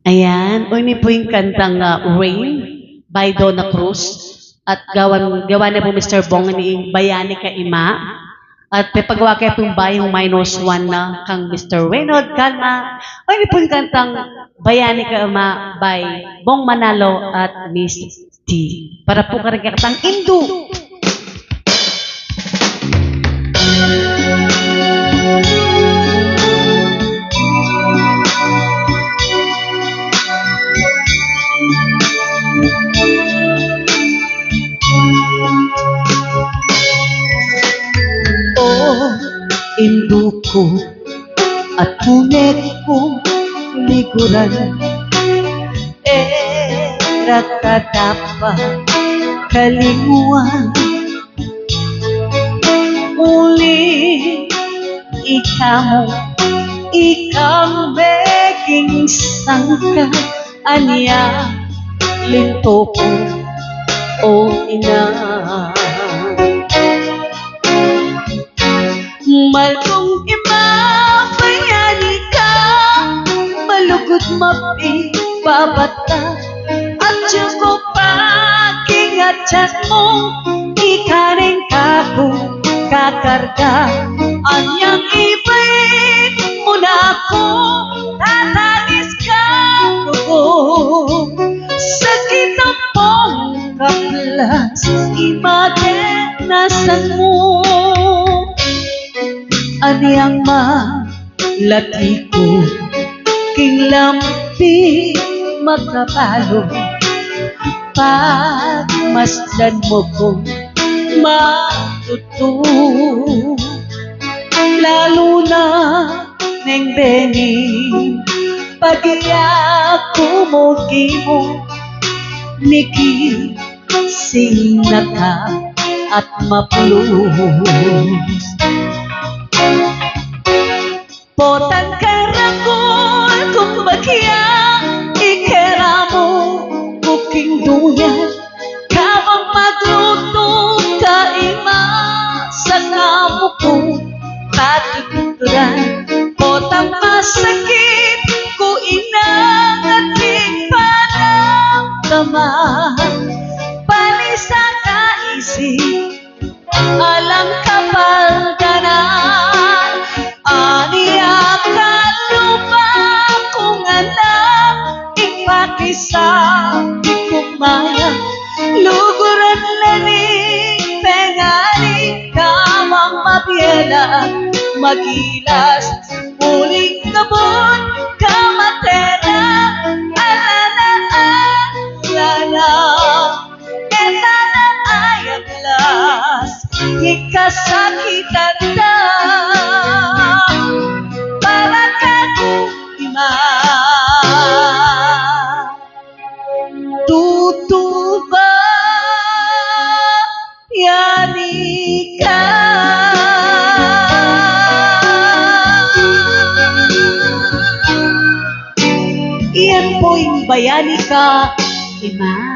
Ayan, uni po yung kantang Rain by Donna Cruz. At gawa na po Mr. Bong ni Bayani ka Ima. At paggawa kayo pong bayong -1 na kang Mr. Reynolds Calma. Uni po yung kantang Bayani ka Ima by Bong Manalo at Miss T. Para po ka rin kantang Indu. Induko at punet ko liguran rakatapa kalinguan uli ikaw beking sangka anya linto ko o ina malung ima bayani ka malugod mapibabata at ko pakingatsan mo ikaring kako kakarga anyang ibig mo na ako tatanis ka ko sakit ang pong kaplas imagine nasan mo aniyang malati ko king lampi magkabalo pagmasdan mo ko matuto lalo na neng bening pag-iyak ko mo gimo niki sinaka at maplus Potan karakol kung bagya ikera mo buking duya kawang magluto kaima sa kamo ko patuturan potang masakit ko inang ating panamdaman palisa kaisip alang kapal ganan aniya kalupa kung anak ipakisa di kumaya luguran laning pengari kamang mabiela magilas muling kabon kamatera alala etana ayaglas ikasakitan na para kaguma tutuba yani ka iyan po yung bayani ka ima